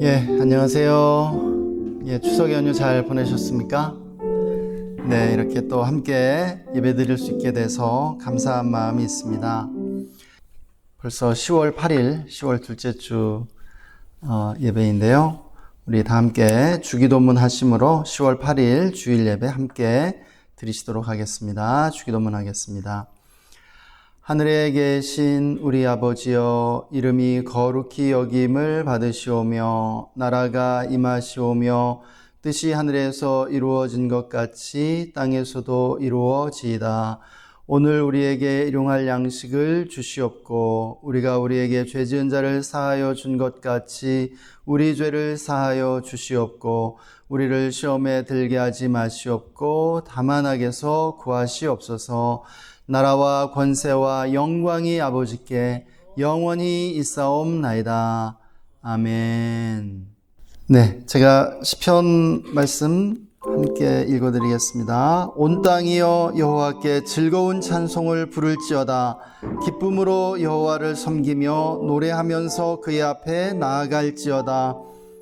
안녕하세요. 추석 연휴 잘 보내셨습니까? 이렇게 또 함께 예배 드릴 수 있게 돼서 감사한 마음이 있습니다. 벌써 10월 8일, 10월 둘째 주 예배인데요. 우리 다 함께 주기도문 하심으로 10월 8일 주일 예배 함께 드리시도록 하겠습니다. 주기도문 하겠습니다. 하늘에 계신 우리 아버지여, 이름이 거룩히 여김을 받으시오며 나라가 임하시오며 뜻이 하늘에서 이루어진 것 같이 땅에서도 이루어지이다. 오늘 우리에게 일용할 양식을 주시옵고 우리가 우리에게 죄 지은 자를 사하여 준 것 같이 우리 죄를 사하여 주시옵고 우리를 시험에 들게 하지 마시옵고 다만 악에서 구하시옵소서. 나라와 권세와 영광이 아버지께 영원히 있사옵나이다. 아멘. 제가 시편 말씀 함께 읽어드리겠습니다. 온 땅이여 여호와께 즐거운 찬송을 부를지어다. 기쁨으로 여호와를 섬기며 노래하면서 그의 앞에 나아갈지어다.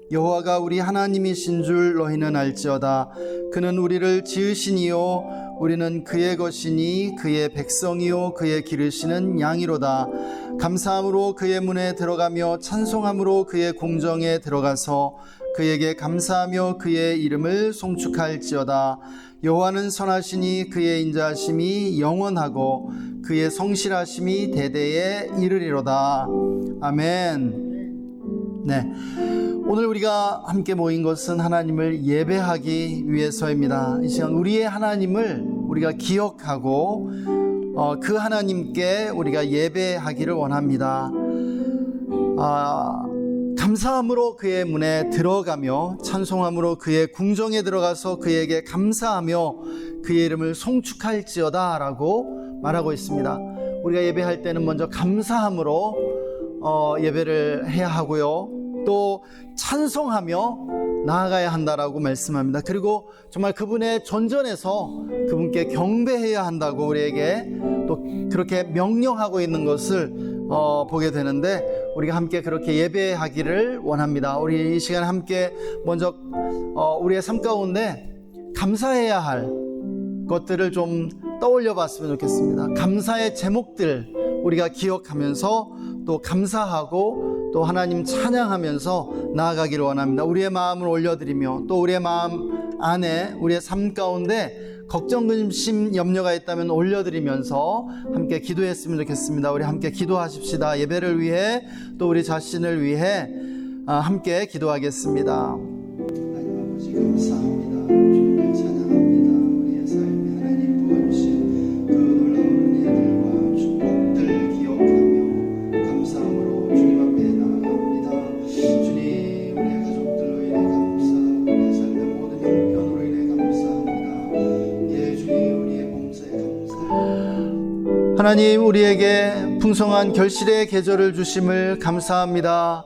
여호와가 우리 하나님이신 줄 너희는 알지어다. 그는 우리를 지으시니요 우리는 그의 것이니 그의 백성이요 그의 기르시는 양이로다. 감사함으로 그의 문에 들어가며 찬송함으로 그의 공정에 들어가서 그에게 감사하며 그의 이름을 송축할지어다. 여호와는 선하시니 그의 인자하심이 영원하고 그의 성실하심이 대대에 이르리로다. 아멘. 오늘 우리가 함께 모인 것은 하나님을 예배하기 위해서입니다. 이 시간 우리의 하나님을 우리가 기억하고 그 하나님께 우리가 예배하기를 원합니다. 감사함으로 그의 문에 들어가며 찬송함으로 그의 궁정에 들어가서 그에게 감사하며 그의 이름을 송축할지어다 라고 말하고 있습니다. 우리가 예배할 때는 먼저 감사함으로 예배를 해야 하고요, 또 찬송하며 나아가야 한다라고 말씀합니다. 그리고 정말 그분의 전전에서 그분께 경배해야 한다고 우리에게 또 그렇게 명령하고 있는 것을 보게 되는데, 우리가 함께 그렇게 예배하기를 원합니다. 우리 이 시간 함께 먼저 우리의 삶 가운데 감사해야 할 것들을 좀 떠올려 봤으면 좋겠습니다. 감사의 제목들 우리가 기억하면서 또 감사하고 또 하나님 찬양하면서 나아가기를 원합니다. 우리의 마음을 올려드리며 또 우리의 마음 안에 우리의 삶 가운데 걱정, 근심, 염려가 있다면 올려드리면서 함께 기도했으면 좋겠습니다. 우리 함께 기도하십시다. 예배를 위해 또 우리 자신을 위해 함께 기도하겠습니다. 하나님 아버지 감사합니다. 주님을 찬양합니다. 우리의 삶에 하나님 부어주신 그 놀라운 은혜들과 축복들 기억하며 감사함으로 주님 앞에 나아갑니다. 주님, 우리의 가족들로 인해 감사하고 우리의 삶의 모든 형편으로 인해 감사합니다. 주님, 우리의 봉사에 감사합니다. 하나님, 우리에게 풍성한 결실의 계절을 주심을 감사합니다.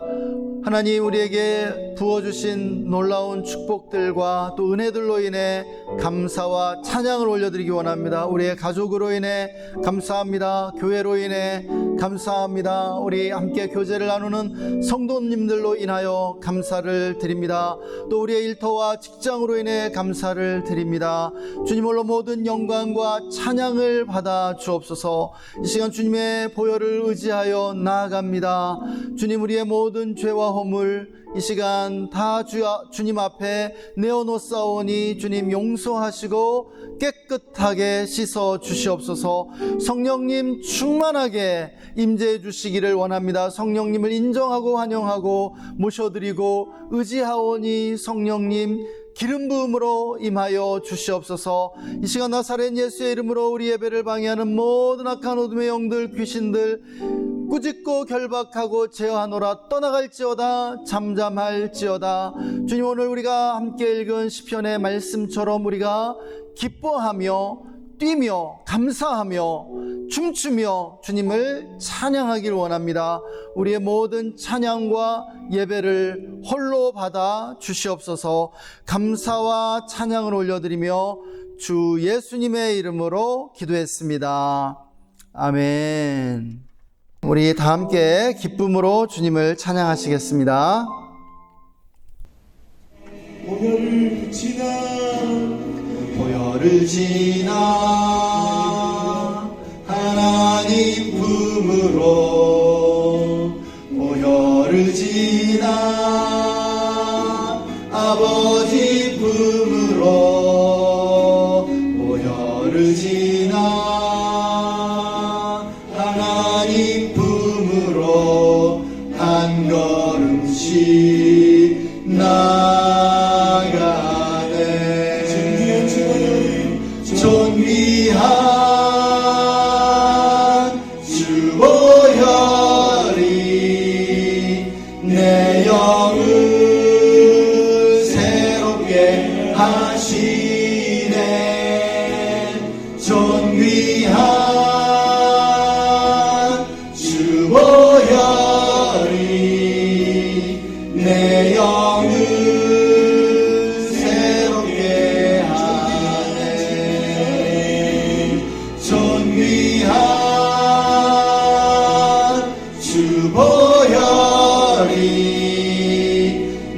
하나님, 우리에게 부어주신 놀라운 축복들과 또 은혜들로 인해 감사와 찬양을 올려드리기 원합니다. 우리의 가족으로 인해 감사합니다. 교회로 인해 감사합니다. 우리 함께 교제를 나누는 성도님들로 인하여 감사를 드립니다. 또 우리의 일터와 직장으로 인해 감사를 드립니다. 주님 홀로 모든 영광과 찬양을 받아 주옵소서. 이 시간 주님의 보혈을 의지하여 나아갑니다. 주님, 우리의 모든 죄와 허물 이 시간 다 주님 앞에 내어놓사오니 주님 용서하시고 깨끗하게 씻어 주시옵소서. 성령님 충만하게 임재해 주시기를 원합니다. 성령님을 인정하고 환영하고 모셔드리고 의지하오니 성령님 기름 부음으로 임하여 주시옵소서. 이 시간 나사렛 예수의 이름으로 우리 예배를 방해하는 모든 악한 어둠의 영들, 귀신들 꾸짖고 결박하고 제어하노라. 떠나갈지어다. 잠잠할지어다. 주님, 오늘 우리가 함께 읽은 시편의 말씀처럼 우리가 기뻐하며 뛰며 감사하며 춤추며 주님을 찬양하길 원합니다. 우리의 모든 찬양과 예배를 홀로 받아 주시옵소서. 감사와 찬양을 올려드리며 주 예수님의 이름으로 기도했습니다. 아멘. 우리 다 함께 기쁨으로 주님을 찬양하시겠습니다. 보혈을 지나 하나님 품으로 보혈을 지나 아버지 품으로 보혈을 지나 하나님 품으로 한 걸음씩 나가네. 존귀한 주 보혈이 내 영을 새롭게 하시네. 존귀한 주 보혈이 내 영을 새롭게 하네. 존귀한 주 보혈이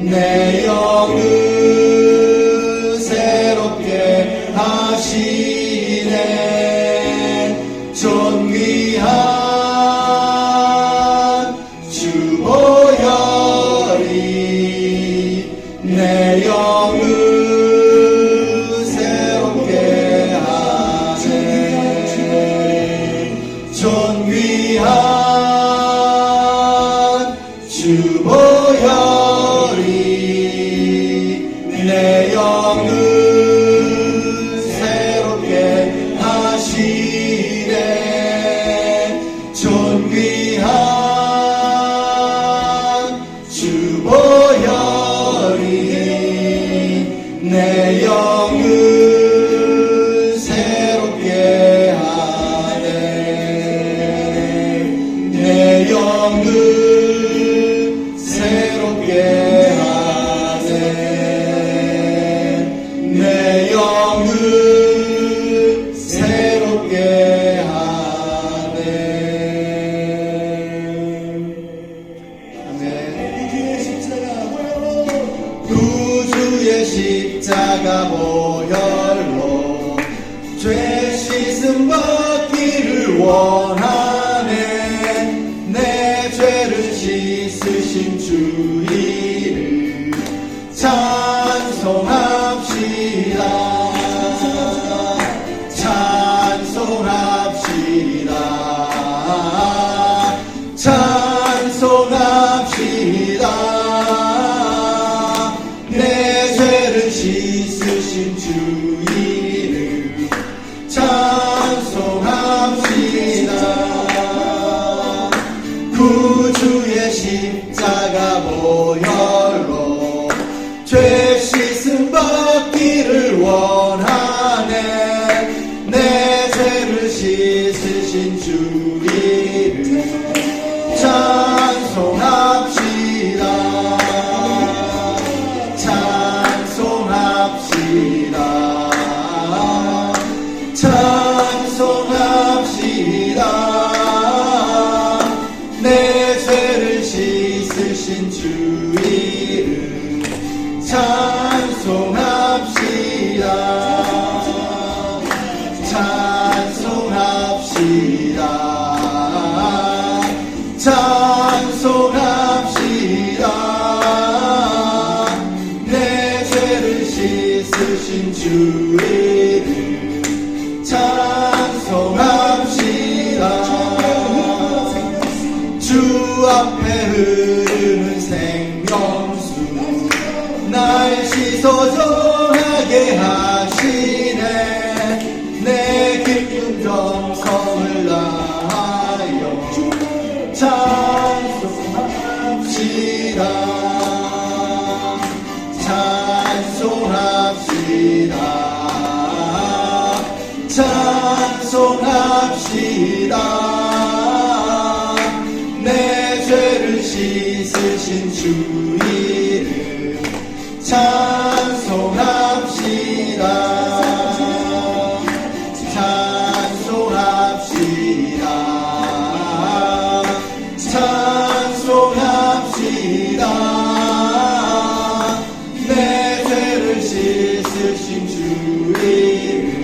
내 영을 새롭게 하시네. 존귀한 주 보혈이 내 영을 새롭게 하네. 존귀한 주 보혈이 내 영을 새롭게 하시네. 존귀한 주 보혈이 내 영을 새롭게 하네. 내 영을 새롭게 하네. 내 영을 새롭게 하네. 구주의 십자가 보혈로 죄 씻음 받기를 원하네. 내 죄를 씻으신 주 이름 찬송합시다. 찬송합시다. 찬송합시다. 내 죄를 씻으신 주 이름 찬송합시다. 구주의 십자가 보혈로 죄 씻음 받기를 원하네. 내 죄를 씻으신 주 이름 찬송합시다. 찬송합시다. 찬송합시다. 내 죄를 씻으신 주 이름 찬송합시다. 찬송합시다. 찬송합시다. 내 죄를 씻으신 주 이름 찬송합시다. 주 앞에 흐르는 생명수 날 씻어정하게 하시네. 내 기쁜 정성을 다하여 찬송합시다. 찬송합시다. 찬송합시다. 내 죄를 씻으신 주 이름 찬송합시다. 찬송합시다. 찬송합시다. 내 죄를 씻으신 주 이름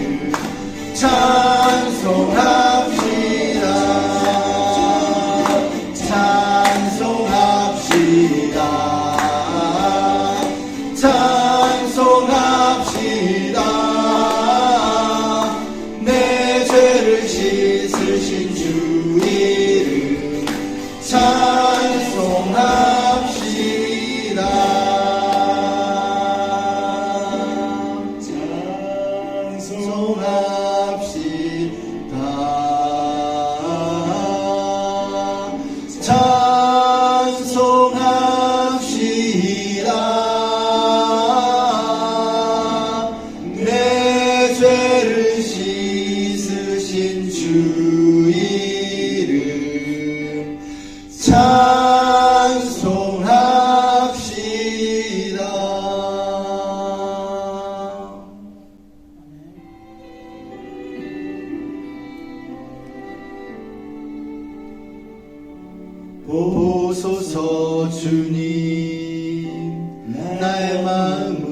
주님 나의 마음은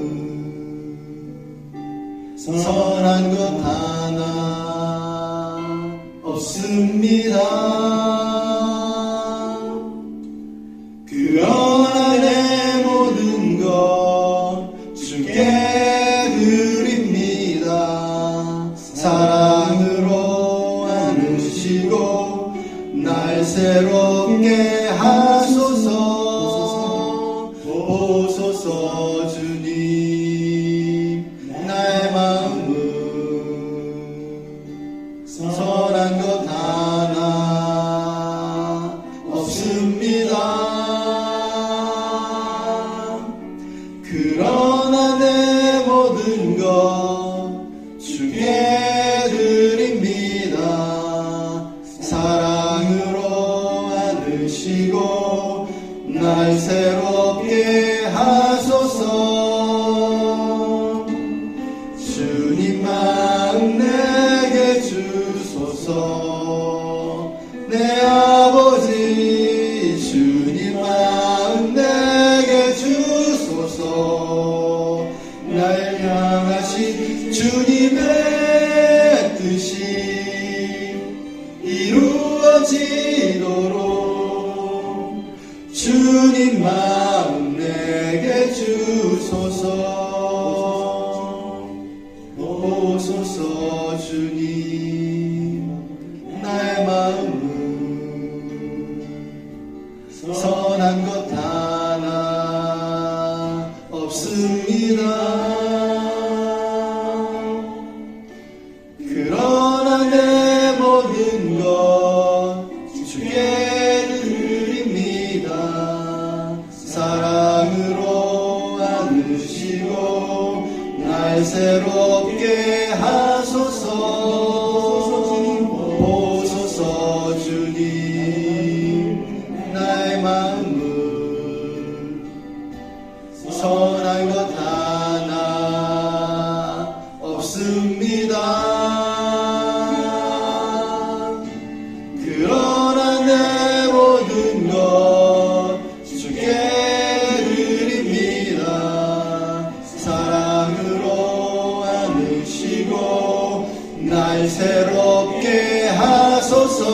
선한 것 하나 없습니다. 그러나 내 모든 것 주께 드립니다. 사랑으로 안으시고 날 새롭게 하소서. 보소서 주님 나의 마음은 선한 것 하나 없습니다. 그러나 내 모든 것 주께 드립니다. 사랑으로 안으시고 날 새롭게 하소서. 주님 마음 내게 주소서. 내 아버지 주님 마음 내게 주소서. 날 향하신 주님의 뜻이 이루어지도록 주님 마음 내게 주소서. 보소서 주님 나의 마음은 선한 것 하나 없습니다. 그러나 내 모든 것 주께 드립니다. 사랑으로 안으시고 날 새롭게 하소서. 보소서 주님 나의 마음은 선한 것 하나 없습니다. 그러나 내 모든 것 주께 드립니다. 사랑으로 안으시고 날 새롭게 하소서.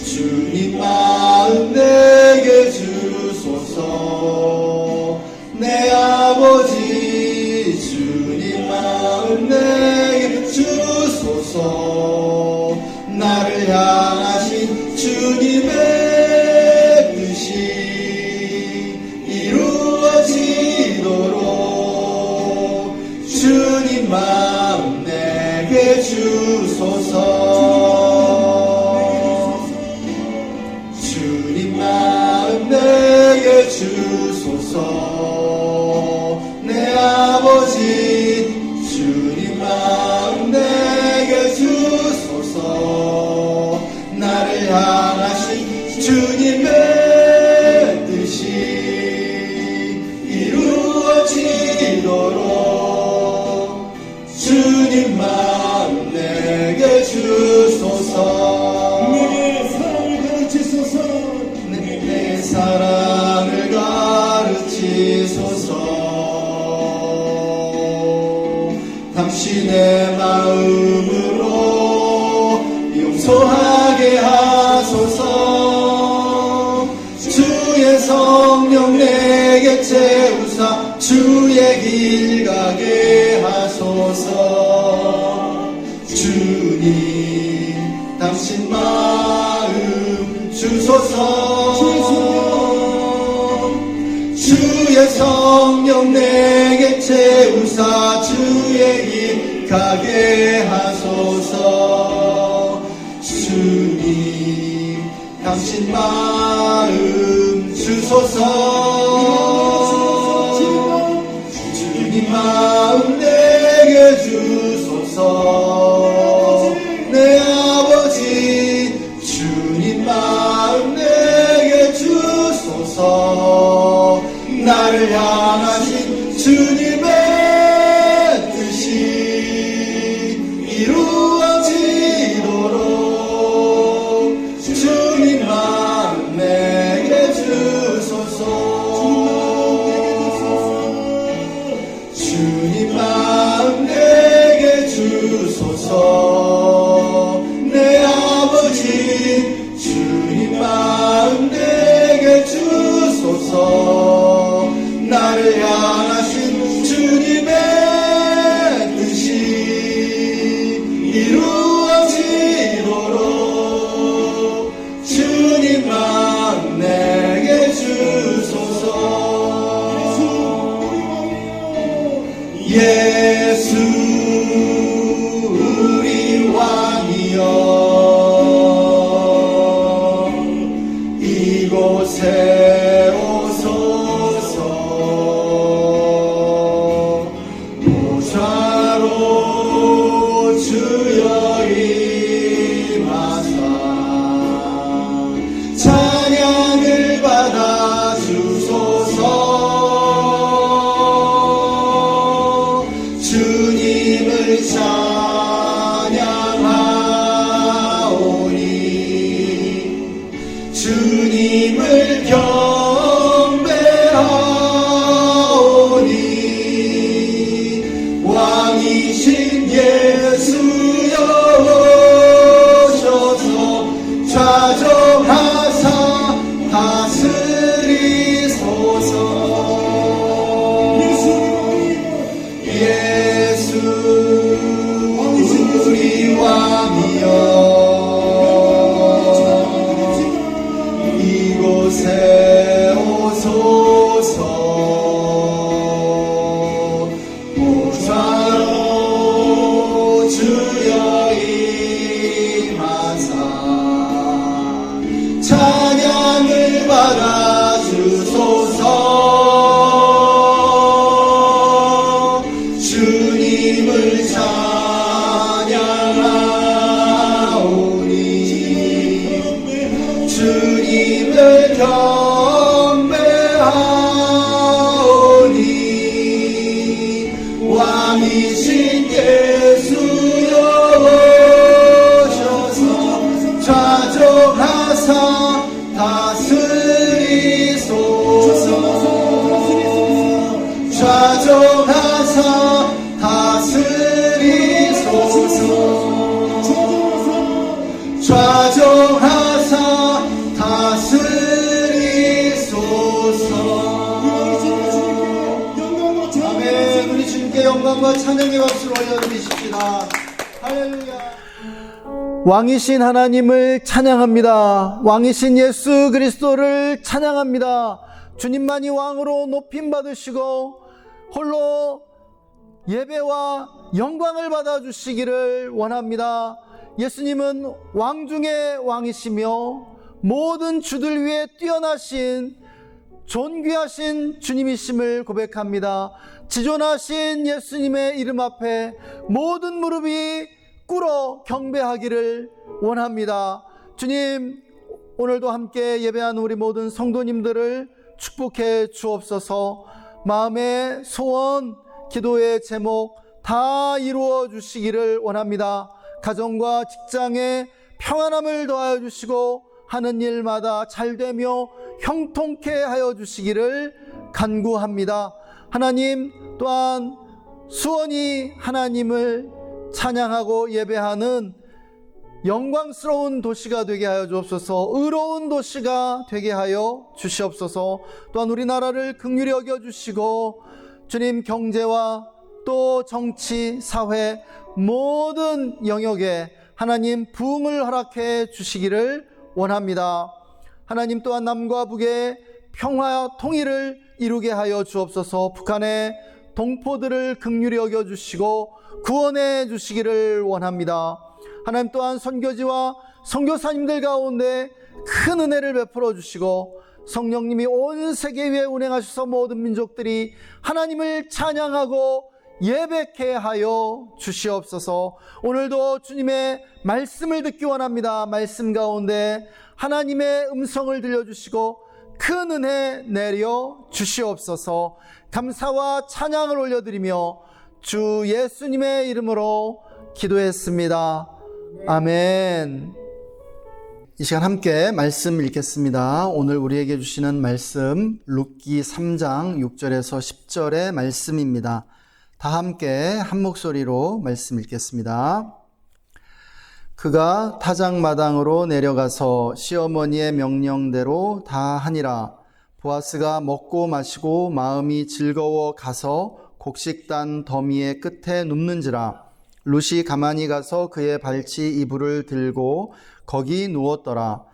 주님 마음 내게 주소서. 내 아버지 주님 마음 내게 주소서. 나를 향하신 주님의 뜻이 이루어지도록 주님 마음 내게 주소서. 주님 마음 내게 주소서. 내 아버지 주님 마음 내게 주소서. 나를 향하신 주님의 뜻이 이루어지도록 주님 마음 내게 주소서. 내 사랑을 가르치소서. 내 사랑을 가르치소서. 당신의 마음으로 용서하게 하소서. 주의 성령 내게 채우사 주의 길 가게 하소서. 주님 당신 마음 주소서. 주의 성령 내게 채우사 주의 길 가게 하소서. 주님 당신 마음 주소서. 주님 마음 내게 주소서. 내 아버지 주님 마음 내게 주소서. 나를 향하신 주님의 뜻이 이루어지도록 주님 마음 내게 오소서. 보좌로 주여 임하사 찬양을 받아 주소서. 주님을 찬양하오니 주님을 경배하오니 왕이신 예수여 오셔서 좌정하사 다스리소서. 예수 우리 왕이여 이곳에 오소서. 보좌로 주여 임하사 찬양을 받아 주소서. 주님을 찬양하오니 주님을 경배하오니 왕이신 예수여 오셔서 좌정하사 다스리소서. 좌정하사 다스리소서. 좌정하사 다스리소서. 아멘. 우리 주님께 영광과 찬양의 박수를 올려드리십시다. 할렐루야. 왕이신 하나님을 찬양합니다. 왕이신 예수 그리스도를 찬양합니다. 주님만이 왕으로 높임 받으시고 홀로 예배와 영광을 받아주시기를 원합니다. 예수님은 왕 중에 왕이시며 모든 주들 위에 뛰어나신 존귀하신 주님이심을 고백합니다. 지존하신 예수님의 이름 앞에 모든 무릎이 꿇어 경배하기를 원합니다. 주님, 오늘도 함께 예배하는 우리 모든 성도님들을 축복해 주옵소서. 마음의 소원, 기도의 제목 다 이루어 주시기를 원합니다. 가정과 직장에 평안함을 더하여 주시고 하는 일마다 잘되며 형통케 하여 주시기를 간구합니다. 하나님, 또한 수원이 하나님을 찬양하고 예배하는 영광스러운 도시가 되게 하여 주옵소서. 의로운 도시가 되게 하여 주시옵소서. 또한 우리나라를 긍휼히 여겨주시고 주님, 경제와 또 정치, 사회 모든 영역에 하나님 부흥을 허락해 주시기를 원합니다. 하나님, 또한 남과 북의 평화 통일을 이루게 하여 주옵소서. 북한의 동포들을 긍휼히 여겨주시고 구원해 주시기를 원합니다. 하나님, 또한 선교지와 선교사님들 가운데 큰 은혜를 베풀어 주시고 성령님이 온 세계 위에 운행하셔서 모든 민족들이 하나님을 찬양하고 예배케 하여 주시옵소서. 오늘도 주님의 말씀을 듣기 원합니다. 말씀 가운데 하나님의 음성을 들려주시고 큰 은혜 내려 주시옵소서. 감사와 찬양을 올려드리며 주 예수님의 이름으로 기도했습니다. 아멘. 이 시간 함께 말씀 읽겠습니다. 오늘 우리에게 주시는 말씀 룻기 3장 6절에서 10절의 말씀입니다. 다 함께 한 목소리로 말씀 읽겠습니다. 그가 타작마당으로 내려가서 시어머니의 명령대로 다 하니라. 보아스가 먹고 마시고 마음이 즐거워 가서 곡식단 더미의 끝에 눕는지라. 룻이 가만히 가서 그의 발치 이불을 들고 거기 누웠더라.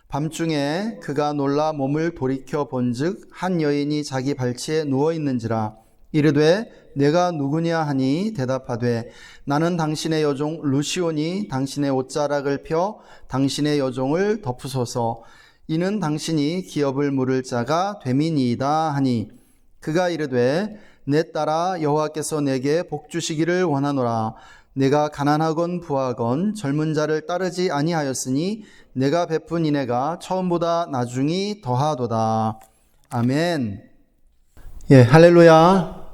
밤중에 그가 놀라 몸을 돌이켜 본즉 한 여인이 자기 발치에 누워 있는지라. 이르되 내가 누구냐 하니 대답하되 나는 당신의 여종 룻이오니 당신의 옷자락을 펴 당신의 여종을 덮으소서. 이는 당신이 기업을 물을 자가 됨이니이다 하니 그가 이르되 내 딸아 여호와께서 내게 복 주시기를 원하노라. 내가 가난하건 부하건 젊은 자를 따르지 아니하였으니 내가 베푼 인애가 처음보다 나중이 더하도다. 아멘. 예, 할렐루야.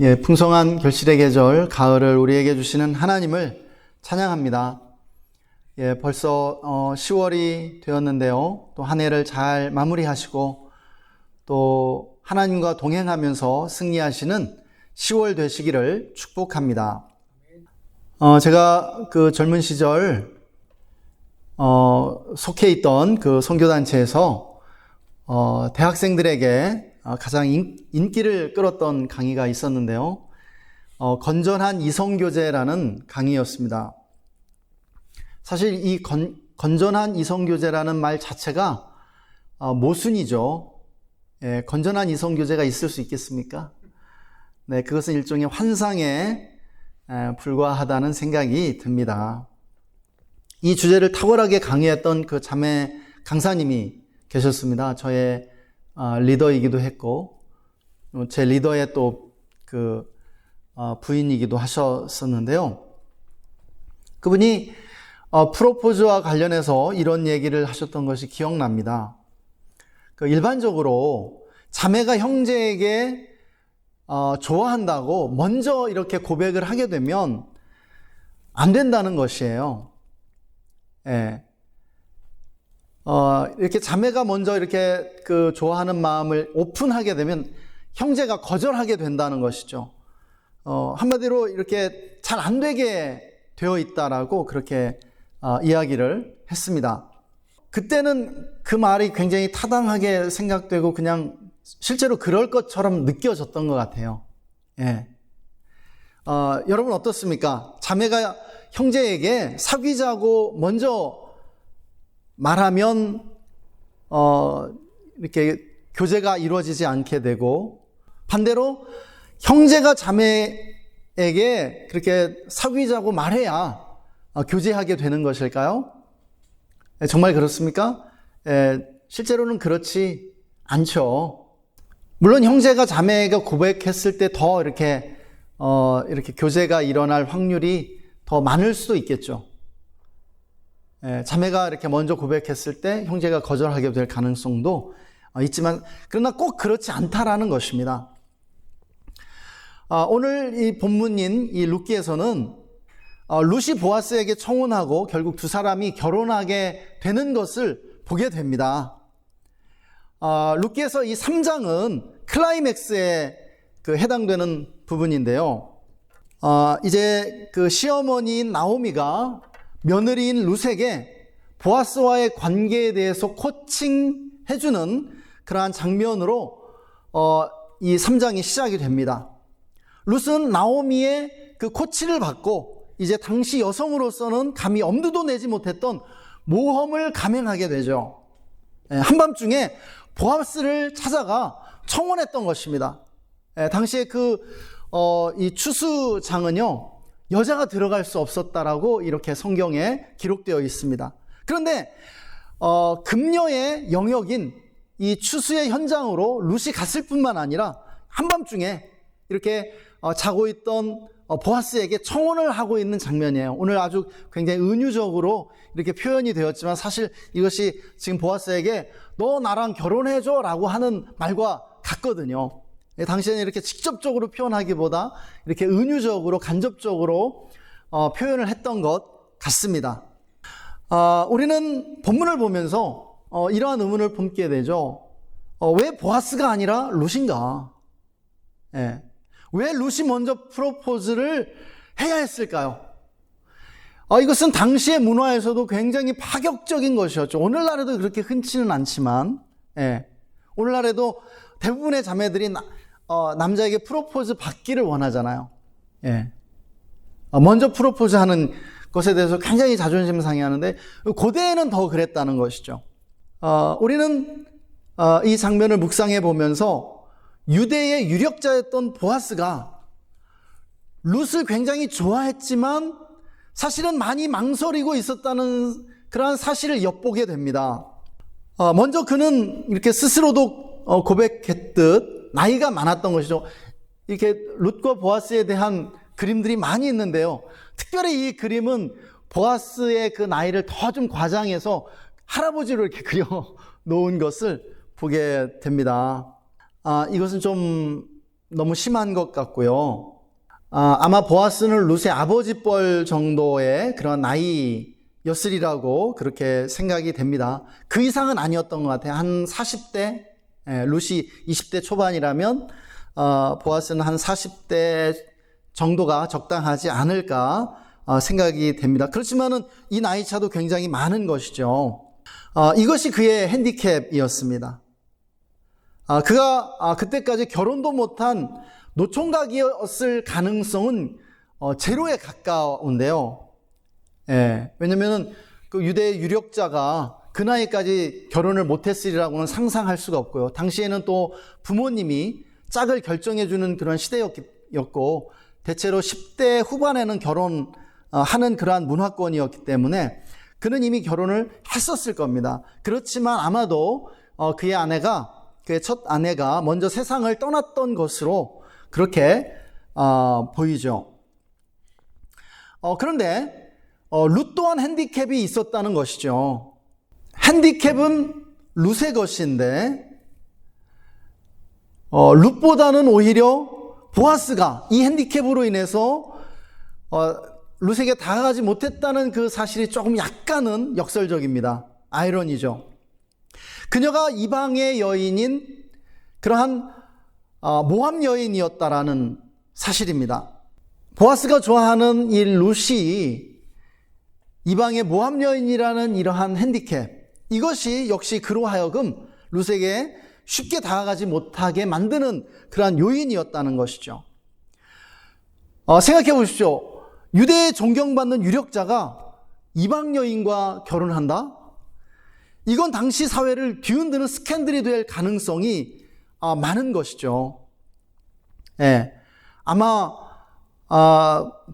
예, 풍성한 결실의 계절 가을을 우리에게 주시는 하나님을 찬양합니다. 예, 벌써 10월이 되었는데요. 또 한 해를 잘 마무리하시고 또 하나님과 동행하면서 승리하시는 10월 되시기를 축복합니다. 제가 그 젊은 시절 속해 있던 그 선교단체에서 대학생들에게 가장 인기를 끌었던 강의가 있었는데요. 건전한 이성교제라는 강의였습니다. 사실 이 건전한 이성교제라는 말 자체가 모순이죠. 예, 건전한 이성교제가 있을 수 있겠습니까? 네, 그것은 일종의 환상에 불과하다는 생각이 듭니다. 이 주제를 탁월하게 강의했던 그 자매 강사님이 계셨습니다. 저의 리더이기도 했고 제 리더의 또 그 부인이기도 하셨었는데요. 그분이 프로포즈와 관련해서 이런 얘기를 하셨던 것이 기억납니다. 일반적으로 자매가 형제에게 좋아한다고 먼저 이렇게 고백을 하게 되면 안 된다는 것이에요. 예. 이렇게 자매가 먼저 이렇게 그 좋아하는 마음을 오픈하게 되면 형제가 거절하게 된다는 것이죠. 한마디로 이렇게 잘 안 되게 되어 있다라고 그렇게 이야기를 했습니다. 그때는 그 말이 굉장히 타당하게 생각되고 그냥 실제로 그럴 것처럼 느껴졌던 것 같아요. 예. 여러분 어떻습니까? 자매가 형제에게 사귀자고 먼저 말하면 이렇게 교제가 이루어지지 않게 되고 반대로 형제가 자매에게 그렇게 사귀자고 말해야 교제하게 되는 것일까요? 정말 그렇습니까? 실제로는 그렇지 않죠. 물론 형제가 자매가 고백했을 때 더 이렇게 교제가 일어날 확률이 더 많을 수도 있겠죠. 자매가 이렇게 먼저 고백했을 때 형제가 거절하게 될 가능성도 있지만 그러나 꼭 그렇지 않다라는 것입니다. 오늘 이 본문인 이 룻기에서는 룻이 보아스에게 청혼하고 결국 두 사람이 결혼하게 되는 것을 보게 됩니다. 룻기에서 이 3장은 클라이맥스에 해당되는 부분인데요. 이제 그 시어머니인 나오미가 며느리인 룻에게 보아스와의 관계에 대해서 코칭해주는 그러한 장면으로 이 3장이 시작이 됩니다. 룻은 나오미의 그 코치를 받고 이제 당시 여성으로서는 감히 엄두도 내지 못했던 모험을 감행하게 되죠. 한밤중에 보아스를 찾아가 청혼했던 것입니다. 당시에 이 추수장은요, 여자가 들어갈 수 없었다라고 이렇게 성경에 기록되어 있습니다. 그런데 금녀의 영역인 이 추수의 현장으로 룻이 갔을 뿐만 아니라 한밤중에 이렇게 자고 있던 보아스에게 청혼을 하고 있는 장면이에요. 오늘 아주 굉장히 은유적으로 이렇게 표현이 되었지만 사실 이것이 지금 보아스에게 너 나랑 결혼해줘 라고 하는 말과 같거든요. 당시에는 이렇게 직접적으로 표현하기보다 이렇게 은유적으로 간접적으로 표현을 했던 것 같습니다. 우리는 본문을 보면서 이러한 의문을 품게 되죠. 왜 보아스가 아니라 룻인가? 예. 왜 룻이 먼저 프로포즈를 해야 했을까요? 이것은 당시의 문화에서도 굉장히 파격적인 것이었죠. 오늘날에도 그렇게 흔치는 않지만, 예. 오늘날에도 대부분의 자매들이 남자에게 프로포즈 받기를 원하잖아요. 예. 먼저 프로포즈 하는 것에 대해서 굉장히 자존심 상해하는데, 고대에는 더 그랬다는 것이죠. 우리는 이 장면을 묵상해 보면서 유대의 유력자였던 보아스가 룻을 굉장히 좋아했지만 사실은 많이 망설이고 있었다는 그러한 사실을 엿보게 됩니다. 먼저 그는 이렇게 스스로도 고백했듯 나이가 많았던 것이죠. 이렇게 룻과 보아스에 대한 그림들이 많이 있는데요. 특별히 이 그림은 보아스의 그 나이를 더 좀 과장해서 할아버지로 이렇게 그려 놓은 것을 보게 됩니다. 이것은 좀 너무 심한 것 같고요. 아마 보아스는 룻의 아버지 뻘 정도의 그런 나이였으리라고 그렇게 생각이 됩니다. 그 이상은 아니었던 것 같아요. 한 40대, 룻이 20대 초반이라면 보아스는 한 40대 정도가 적당하지 않을까 생각이 됩니다. 그렇지만은 이 나이 차도 굉장히 많은 것이죠. 이것이 그의 핸디캡이었습니다. 그가 그때까지 결혼도 못한 노총각이었을 가능성은 제로에 가까운데요. 왜냐하면 그 유대 유력자가 그 나이까지 결혼을 못했으리라고는 상상할 수가 없고요. 당시에는 또 부모님이 짝을 결정해주는 그런 시대였고 대체로 10대 후반에는 결혼하는 그러한 문화권이었기 때문에 그는 이미 결혼을 했었을 겁니다. 그렇지만 아마도 그의 첫 아내가 먼저 세상을 떠났던 것으로 그렇게 보이죠. 그런데 룻 또한 핸디캡이 있었다는 것이죠. 핸디캡은 룻의 것인데 룻보다는 오히려 보아스가 이 핸디캡으로 인해서 룻에게 다가가지 못했다는 그 사실이 조금 약간은 역설적입니다. 아이러니죠. 그녀가 이방의 여인인 그러한 모함 여인이었다라는 사실입니다. 보아스가 좋아하는 이 룻이 이방의 모함 여인이라는 이러한 핸디캡, 이것이 역시 그로 하여금 룻에게 쉽게 다가가지 못하게 만드는 그러한 요인이었다는 것이죠. 생각해 보십시오. 유대에 존경받는 유력자가 이방 여인과 결혼한다? 이건 당시 사회를 뒤흔드는 스캔들이 될 가능성이 많은 것이죠. 아마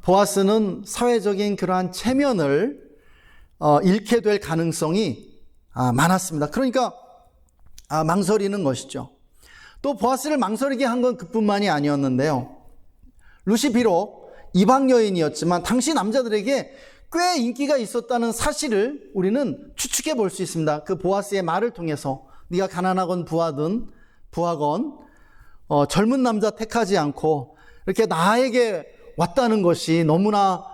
보아스는 사회적인 그러한 체면을 잃게 될 가능성이 많았습니다. 그러니까 망설이는 것이죠. 또 보아스를 망설이게 한 건 그뿐만이 아니었는데요. 룻이 비록 이방 여인이었지만 당시 남자들에게 꽤 인기가 있었다는 사실을 우리는 추측해 볼 수 있습니다. 그 보아스의 말을 통해서 네가 가난하건 부하건 젊은 남자 택하지 않고 이렇게 나에게 왔다는 것이 너무나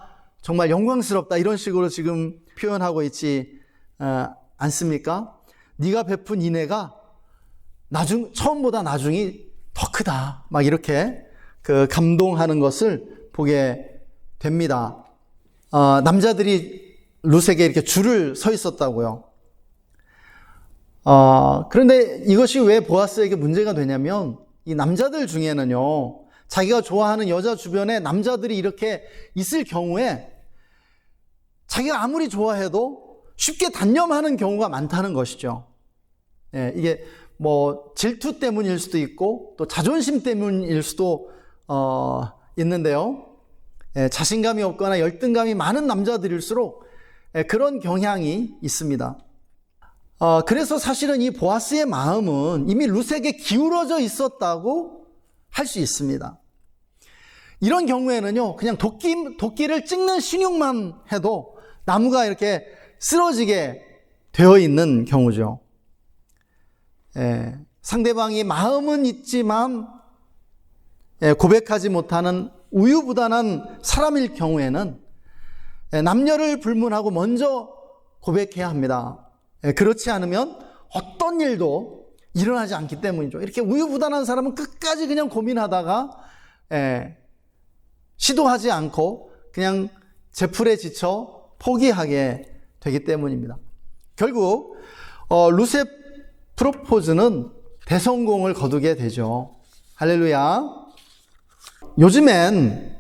정말 영광스럽다, 이런 식으로 지금 표현하고 있지 않습니까? 네가 베푼 인애가 처음보다 나중이 더 크다, 막 이렇게 그 감동하는 것을 보게 됩니다. 남자들이 룻에게 이렇게 줄을 서 있었다고요. 그런데 이것이 왜 보아스에게 문제가 되냐면 이 남자들 중에는요, 자기가 좋아하는 여자 주변에 남자들이 이렇게 있을 경우에 자기가 아무리 좋아해도 쉽게 단념하는 경우가 많다는 것이죠. 이게 뭐 질투 때문일 수도 있고 또 자존심 때문일 수도 있는데요. 자신감이 없거나 열등감이 많은 남자들일수록 그런 경향이 있습니다. 그래서 사실은 이 보아스의 마음은 이미 룻에게 기울어져 있었다고 할 수 있습니다. 이런 경우에는요, 그냥 도끼를 찍는 신용만 해도 나무가 이렇게 쓰러지게 되어 있는 경우죠. 상대방이 마음은 있지만 고백하지 못하는 우유부단한 사람일 경우에는 남녀를 불문하고 먼저 고백해야 합니다. 그렇지 않으면 어떤 일도 일어나지 않기 때문이죠. 이렇게 우유부단한 사람은 끝까지 그냥 고민하다가 시도하지 않고 그냥 제풀에 지쳐 포기하게 되기 때문입니다. 결국 룻의 프로포즈는 대성공을 거두게 되죠. 할렐루야. 요즘엔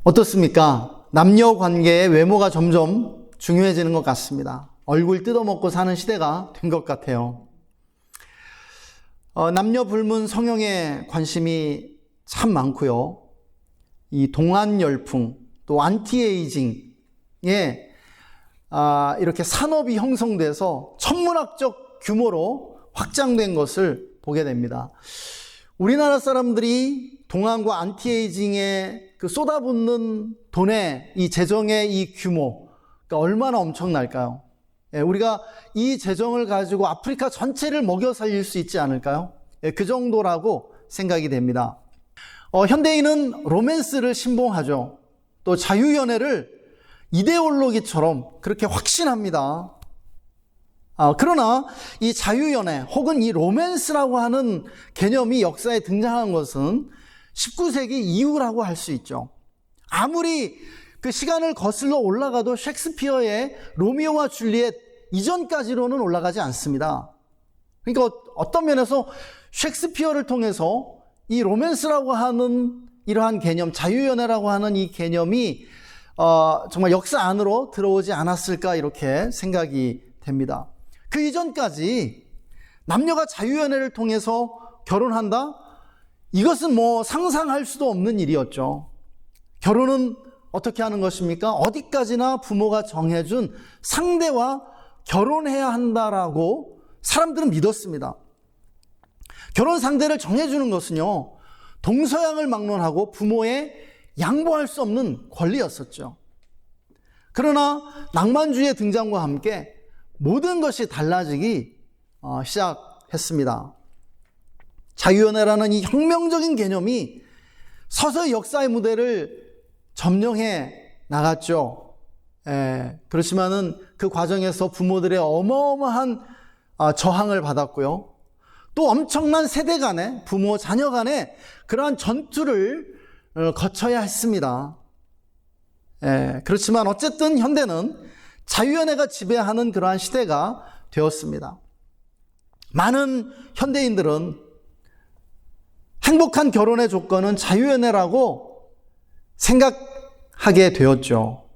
어떻습니까? 남녀 관계의 외모가 점점 중요해지는 것 같습니다. 얼굴 뜯어먹고 사는 시대가 된 것 같아요. 남녀 불문 성형에 관심이 참 많고요. 이 동안 열풍, 또 안티에이징에 이렇게 산업이 형성돼서 천문학적 규모로 확장된 것을 보게 됩니다. 우리나라 사람들이 동안과 안티에이징에 그 쏟아붓는 돈의 이 재정의 이 규모, 그러니까 얼마나 엄청날까요? 우리가 이 재정을 가지고 아프리카 전체를 먹여 살릴 수 있지 않을까요? 그 정도라고 생각이 됩니다. 현대인은 로맨스를 신봉하죠. 또 자유연애를 이데올로기처럼 그렇게 확신합니다. 그러나 이 자유연애 혹은 이 로맨스라고 하는 개념이 역사에 등장한 것은 19세기 이후라고 할 수 있죠. 아무리 그 시간을 거슬러 올라가도 셰익스피어의 로미오와 줄리엣 이전까지로는 올라가지 않습니다. 그러니까 어떤 면에서 셰익스피어를 통해서 이 로맨스라고 하는 이러한 개념, 자유연애라고 하는 이 개념이 정말 역사 안으로 들어오지 않았을까 이렇게 생각이 됩니다. 그 이전까지 남녀가 자유연애를 통해서 결혼한다? 이것은 뭐 상상할 수도 없는 일이었죠. 결혼은 어떻게 하는 것입니까? 어디까지나 부모가 정해준 상대와 결혼해야 한다라고 사람들은 믿었습니다. 결혼 상대를 정해주는 것은요, 동서양을 막론하고 부모에 양보할 수 없는 권리였었죠. 그러나 낭만주의의 등장과 함께 모든 것이 달라지기 시작했습니다. 자유연애라는 이 혁명적인 개념이 서서히 역사의 무대를 점령해 나갔죠. 그렇지만은 그 과정에서 부모들의 어마어마한 저항을 받았고요. 또 엄청난 세대 간의 부모 자녀 간의 그러한 전투를 거쳐야 했습니다. 그렇지만 어쨌든 현대는 자유연애가 지배하는 그러한 시대가 되었습니다. 많은 현대인들은 행복한 결혼의 조건은 자유연애라고 생각하게 되었죠.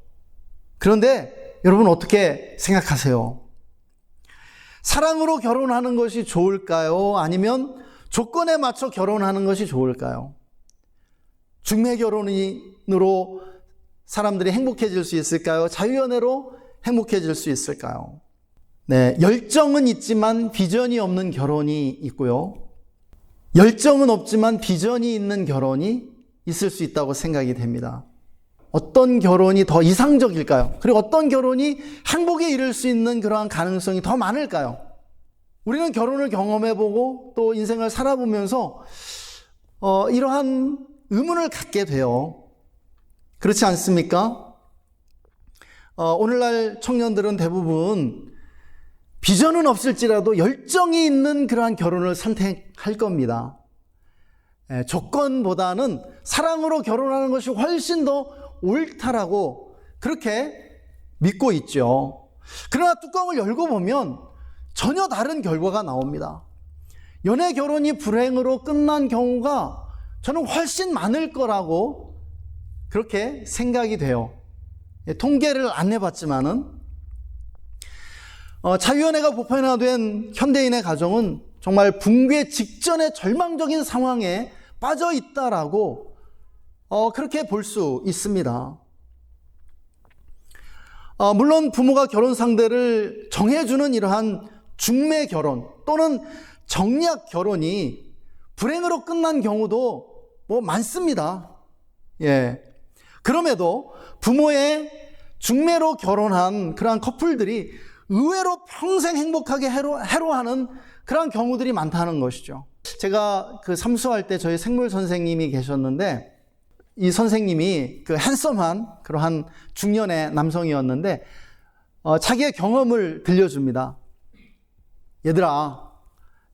그런데 여러분 어떻게 생각하세요? 사랑으로 결혼하는 것이 좋을까요? 아니면 조건에 맞춰 결혼하는 것이 좋을까요? 중매 결혼으로 사람들이 행복해질 수 있을까요? 자유연애로 행복해질 수 있을까요? 네, 열정은 있지만 비전이 없는 결혼이 있고요. 열정은 없지만 비전이 있는 결혼이 있을 수 있다고 생각이 됩니다. 어떤 결혼이 더 이상적일까요? 그리고 어떤 결혼이 행복에 이를 수 있는 그러한 가능성이 더 많을까요? 우리는 결혼을 경험해보고 또 인생을 살아보면서 이러한 의문을 갖게 돼요. 그렇지 않습니까? 오늘날 청년들은 대부분 비전은 없을지라도 열정이 있는 그러한 결혼을 선택할 겁니다. 조건보다는 사랑으로 결혼하는 것이 훨씬 더 옳다라고 그렇게 믿고 있죠. 그러나 뚜껑을 열고 보면 전혀 다른 결과가 나옵니다. 연애 결혼이 불행으로 끝난 경우가 저는 훨씬 많을 거라고 그렇게 생각이 돼요. 통계를 안 내봤지만은 자유연애가 보편화된 현대인의 가정은 정말 붕괴 직전의 절망적인 상황에 빠져 있다라고 그렇게 볼 수 있습니다. 물론 부모가 결혼 상대를 정해주는 이러한 중매 결혼 또는 정략 결혼이 불행으로 끝난 경우도 뭐 많습니다. 그럼에도 부모의 중매로 결혼한 그러한 커플들이 의외로 평생 행복하게 해로하는 그러한 경우들이 많다는 것이죠. 제가 그 삼수할 때 저희 생물 선생님이 계셨는데 이 선생님이 그 핸섬한 그러한 중년의 남성이었는데 자기의 경험을 들려줍니다. 얘들아,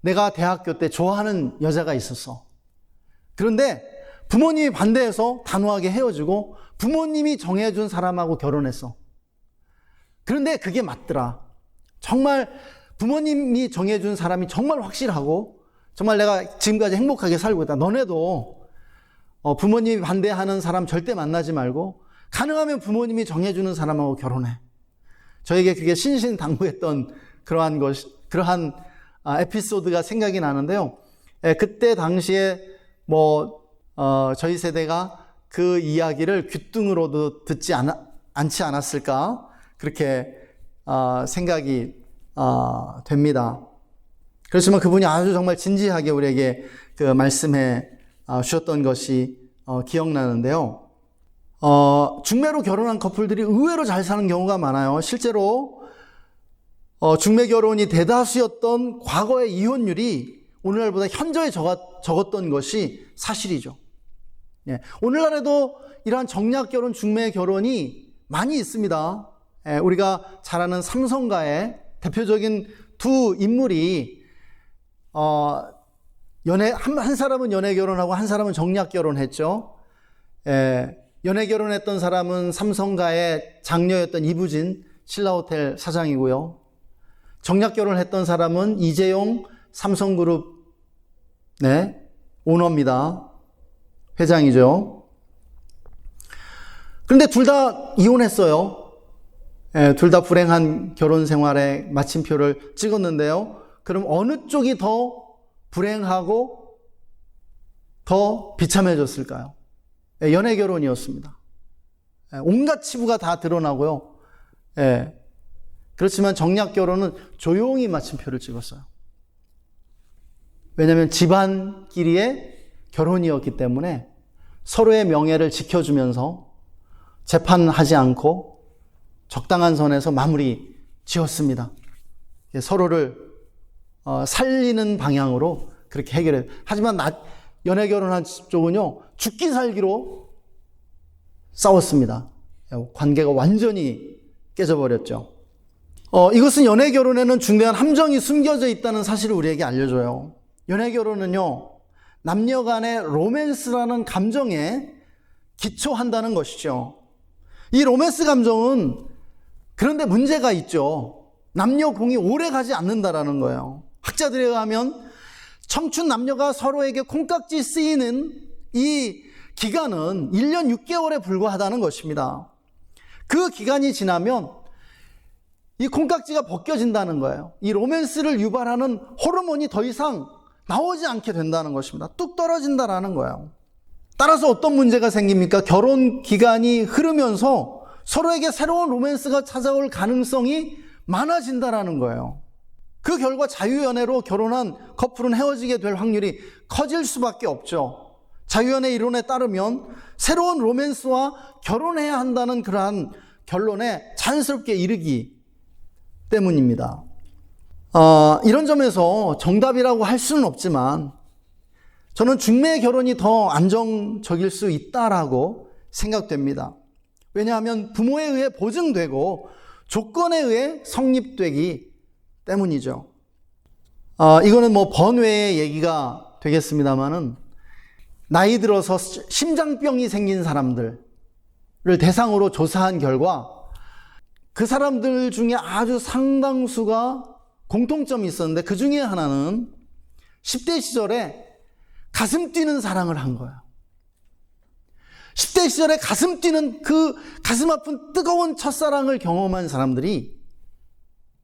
내가 대학교 때 좋아하는 여자가 있었어. 그런데 부모님이 반대해서 단호하게 헤어지고 부모님이 정해준 사람하고 결혼했어. 그런데 그게 맞더라. 정말 부모님이 정해준 사람이 정말 확실하고 정말 내가 지금까지 행복하게 살고 있다. 너네도 부모님이 반대하는 사람 절대 만나지 말고 가능하면 부모님이 정해주는 사람하고 결혼해. 저에게 그게 신신당부했던 그러한 에피소드가 생각이 나는데요. 그때 당시에 저희 세대가 그 이야기를 귓등으로도 듣지 않지 않았을까 그렇게 생각이 됩니다. 그렇지만 그분이 아주 정말 진지하게 우리에게 그 말씀해 주셨던 것이 기억나는데요. 중매로 결혼한 커플들이 의외로 잘 사는 경우가 많아요. 실제로 중매 결혼이 대다수였던 과거의 이혼율이 오늘날보다 현저히 적었던 것이 사실이죠. 예, 오늘날에도 이러한 정략 결혼, 중매 결혼이 많이 있습니다. 예, 우리가 잘 아는 삼성가의 대표적인 두 인물이 한 사람은 연애 결혼하고 한 사람은 정략 결혼했죠. 예, 연애 결혼했던 사람은 삼성가의 장녀였던 이부진 신라호텔 사장이고요. 정략 결혼했던 사람은 이재용 삼성그룹 오너입니다. 회장이죠. 그런데 둘 다 이혼했어요. 둘 다 불행한 결혼 생활에 마침표를 찍었는데요. 그럼 어느 쪽이 더 불행하고 더 비참해졌을까요? 연애 결혼이었습니다. 온갖 치부가 다 드러나고요. 그렇지만 정략 결혼은 조용히 마침표를 찍었어요. 왜냐하면 집안끼리의 결혼이었기 때문에 서로의 명예를 지켜주면서 재판하지 않고 적당한 선에서 마무리 지었습니다. 서로를 살리는 방향으로 그렇게 해결해요. 하지만 연애 결혼한 쪽은요, 죽기 살기로 싸웠습니다. 관계가 완전히 깨져버렸죠. 이것은 연애 결혼에는 중대한 함정이 숨겨져 있다는 사실을 우리에게 알려줘요. 연애 결혼은요, 남녀 간의 로맨스라는 감정에 기초한다는 것이죠. 이 로맨스 감정은 그런데 문제가 있죠. 남녀 공이 오래 가지 않는다라는 거예요. 학자들에 의하면 청춘 남녀가 서로에게 콩깍지 쓰이는 이 기간은 1년 6개월에 불과하다는 것입니다. 그 기간이 지나면 이 콩깍지가 벗겨진다는 거예요. 이 로맨스를 유발하는 호르몬이 더 이상 나오지 않게 된다는 것입니다. 뚝 떨어진다라는 거예요. 따라서 어떤 문제가 생깁니까? 결혼 기간이 흐르면서 서로에게 새로운 로맨스가 찾아올 가능성이 많아진다라는 거예요. 그 결과 자유연애로 결혼한 커플은 헤어지게 될 확률이 커질 수밖에 없죠. 자유연애 이론에 따르면 새로운 로맨스와 결혼해야 한다는 그러한 결론에 자연스럽게 이르기 때문입니다. 이런 점에서 정답이라고 할 수는 없지만 저는 중매 결혼이 더 안정적일 수 있다라고 생각됩니다. 왜냐하면 부모에 의해 보증되고 조건에 의해 성립되기 때문이죠. 이거는 뭐 번외의 얘기가 되겠습니다만은 나이 들어서 심장병이 생긴 사람들을 대상으로 조사한 결과 그 사람들 중에 아주 상당수가 공통점이 있었는데 그 중에 하나는 10대 시절에 가슴 뛰는 사랑을 한 거예요. 10대 시절에 가슴 뛰는 그 가슴 아픈 뜨거운 첫사랑을 경험한 사람들이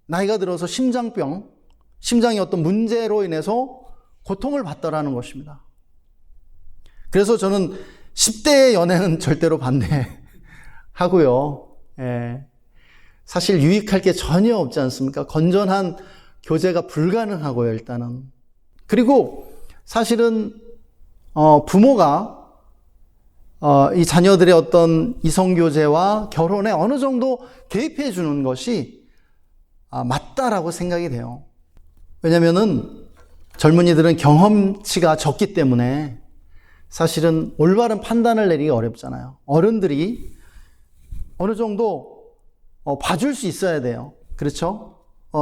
나이가 들어서 심장이 어떤 문제로 인해서 고통을 받더라는 것입니다. 그래서 저는 10대의 연애는 절대로 반대하고요. 사실 유익할 게 전혀 없지 않습니까? 건전한 교제가 불가능하고요, 일단은. 그리고 사실은 부모가 이 자녀들의 어떤 이성교제와 결혼에 어느 정도 개입해 주는 것이 맞다라고 생각이 돼요. 왜냐면은 젊은이들은 경험치가 적기 때문에 사실은 올바른 판단을 내리기 어렵잖아요. 어른들이 어느 정도 봐줄 수 있어야 돼요. 그렇죠?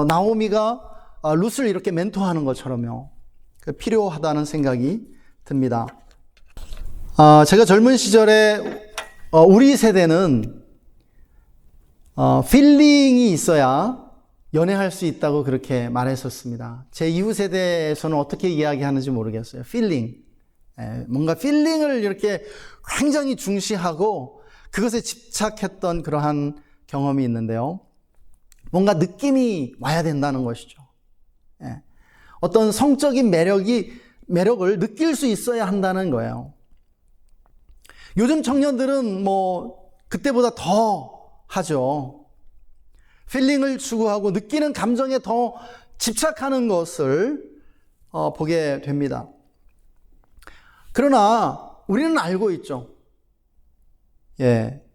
나오미가 룻을 이렇게 멘토하는 것처럼요. 필요하다는 생각이 듭니다. 제가 젊은 시절에 우리 세대는 필링이 있어야 연애할 수 있다고 그렇게 말했었습니다. 제 이후 세대에서는 어떻게 이야기하는지 모르겠어요. 필링. 뭔가 필링을 이렇게 굉장히 중시하고 그것에 집착했던 그러한 경험이 있는데요. 뭔가 느낌이 와야 된다는 것이죠. 어떤 성적인 매력을 느낄 수 있어야 한다는 거예요. 요즘 청년들은 뭐 그때보다 더 하죠. 필링을 추구하고 느끼는 감정에 더 집착하는 것을 보게 됩니다. 그러나 우리는 알고 있죠.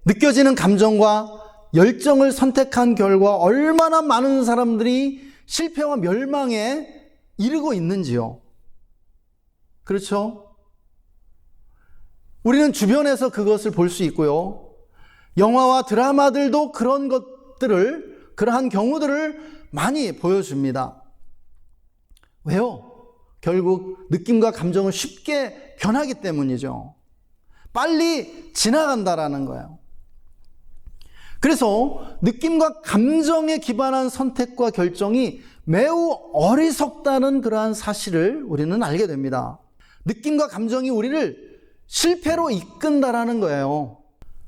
느껴지는 감정과 열정을 선택한 결과 얼마나 많은 사람들이 실패와 멸망에 이르고 있는지요. 그렇죠? 우리는 주변에서 그것을 볼 수 있고요. 영화와 드라마들도 그러한 경우들을 많이 보여줍니다. 왜요? 결국 느낌과 감정은 쉽게 변하기 때문이죠. 빨리 지나간다라는 거예요. 그래서 느낌과 감정에 기반한 선택과 결정이 매우 어리석다는 그러한 사실을 우리는 알게 됩니다. 느낌과 감정이 우리를 실패로 이끈다라는 거예요.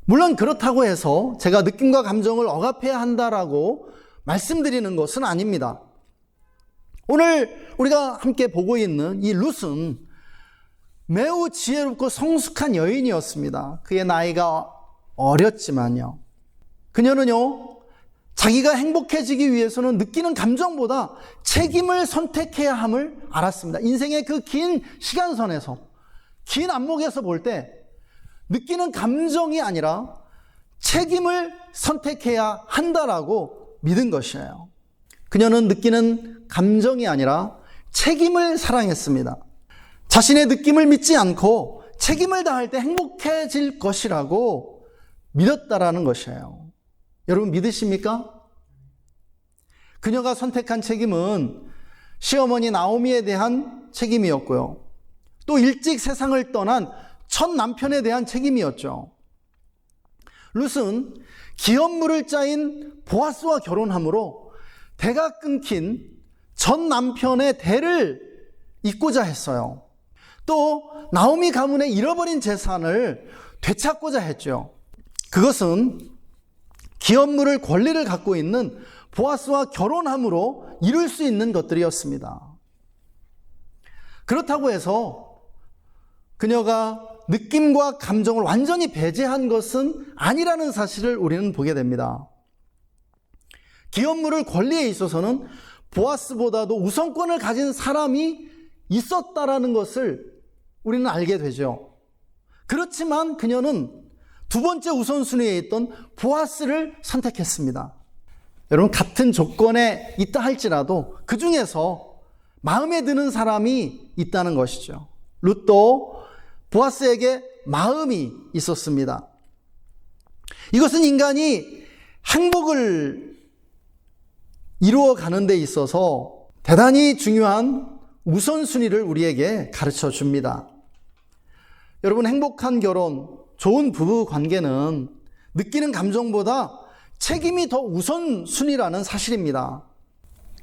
물론 그렇다고 해서 제가 느낌과 감정을 억압해야 한다라고 말씀드리는 것은 아닙니다. 오늘 우리가 함께 보고 있는 이 룻은 매우 지혜롭고 성숙한 여인이었습니다. 그의 나이가 어렸지만요. 그녀는요, 자기가 행복해지기 위해서는 느끼는 감정보다 책임을 선택해야 함을 알았습니다. 인생의 그 긴 시간선에서, 긴 안목에서 볼 때 느끼는 감정이 아니라 책임을 선택해야 한다라고 믿은 것이에요. 그녀는 느끼는 감정이 아니라 책임을 사랑했습니다. 자신의 느낌을 믿지 않고 책임을 다할 때 행복해질 것이라고 믿었다라는 것이에요. 여러분 믿으십니까? 그녀가 선택한 책임은 시어머니 나오미에 대한 책임이었고요. 또 일찍 세상을 떠난 첫 남편에 대한 책임이었죠. 룻은 기업물을 짜인 보아스와 결혼함으로 대가 끊긴 전 남편의 대를 잇고자 했어요. 또 나오미 가문의 잃어버린 재산을 되찾고자 했죠. 그것은 기업물을 권리를 갖고 있는 보아스와 결혼함으로 이룰 수 있는 것들이었습니다. 그렇다고 해서 그녀가 느낌과 감정을 완전히 배제한 것은 아니라는 사실을 우리는 보게 됩니다. 기업물을 권리에 있어서는 보아스보다도 우선권을 가진 사람이 있었다라는 것을 우리는 알게 되죠. 그렇지만 그녀는 두 번째 우선순위에 있던 보아스를 선택했습니다. 여러분 같은 조건에 있다 할지라도 그 중에서 마음에 드는 사람이 있다는 것이죠. 룻도 보아스에게 마음이 있었습니다. 이것은 인간이 행복을 이루어가는 데 있어서 대단히 중요한 우선순위를 우리에게 가르쳐 줍니다. 여러분 행복한 결혼, 좋은 부부 관계는 느끼는 감정보다 책임이 더 우선순위라는 사실입니다.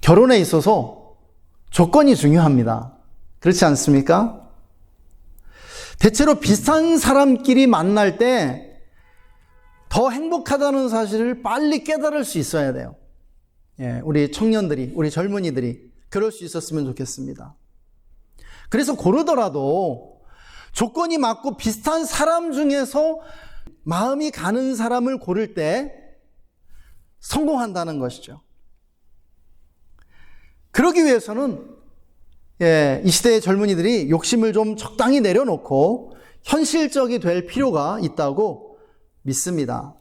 결혼에 있어서 조건이 중요합니다. 그렇지 않습니까? 대체로 비슷한 사람끼리 만날 때 더 행복하다는 사실을 빨리 깨달을 수 있어야 돼요. 우리 청년들이, 우리 젊은이들이 그럴 수 있었으면 좋겠습니다. 그래서 고르더라도 조건이 맞고 비슷한 사람 중에서 마음이 가는 사람을 고를 때 성공한다는 것이죠. 그러기 위해서는 이 시대의 젊은이들이 욕심을 좀 적당히 내려놓고 현실적이 될 필요가 있다고 믿습니다.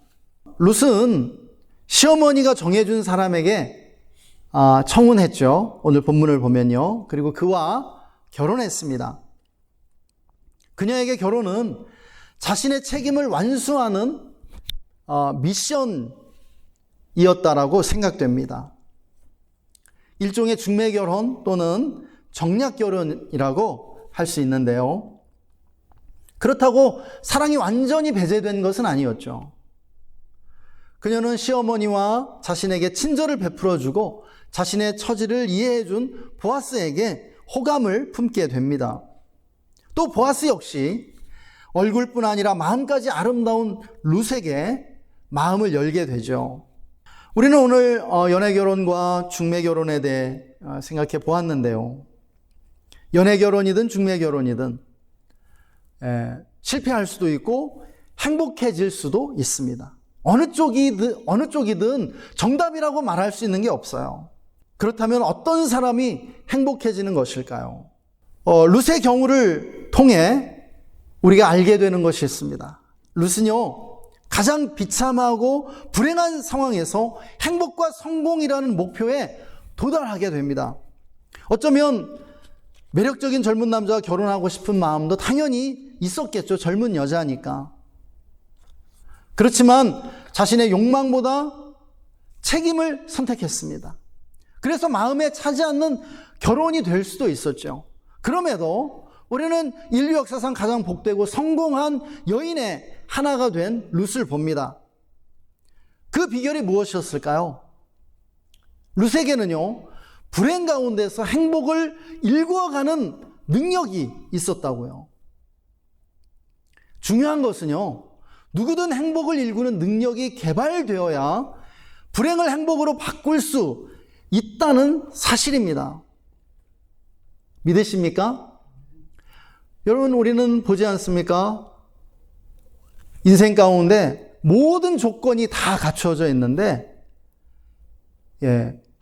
룻은 시어머니가 정해준 사람에게 청혼했죠. 오늘 본문을 보면요. 그리고 그와 결혼했습니다. 그녀에게 결혼은 자신의 책임을 완수하는 미션이었다라고 생각됩니다. 일종의 중매결혼 또는 정략결혼이라고 할 수 있는데요. 그렇다고 사랑이 완전히 배제된 것은 아니었죠. 그녀는 시어머니와 자신에게 친절을 베풀어주고 자신의 처지를 이해해준 보아스에게 호감을 품게 됩니다. 또 보아스 역시 얼굴뿐 아니라 마음까지 아름다운 룻에게 마음을 열게 되죠. 우리는 오늘 연애결혼과 중매결혼에 대해 생각해 보았는데요. 연애결혼이든 중매결혼이든 실패할 수도 있고 행복해질 수도 있습니다. 어느 쪽이든 정답이라고 말할 수 있는 게 없어요. 그렇다면 어떤 사람이 행복해지는 것일까요? 룻의 경우를 통해 우리가 알게 되는 것이 있습니다. 룻은요, 가장 비참하고 불행한 상황에서 행복과 성공이라는 목표에 도달하게 됩니다. 어쩌면 매력적인 젊은 남자와 결혼하고 싶은 마음도 당연히 있었겠죠. 젊은 여자니까. 그렇지만 자신의 욕망보다 책임을 선택했습니다. 그래서 마음에 차지 않는 결혼이 될 수도 있었죠. 그럼에도 우리는 인류 역사상 가장 복되고 성공한 여인의 하나가 된 룻을 봅니다. 그 비결이 무엇이었을까요? 룻에게는요, 불행 가운데서 행복을 일구어가는 능력이 있었다고요. 중요한 것은요, 누구든 행복을 일구는 능력이 개발되어야 불행을 행복으로 바꿀 수 있다는 사실입니다. 믿으십니까? 여러분, 우리는 보지 않습니까? 인생 가운데 모든 조건이 다 갖춰져 있는데,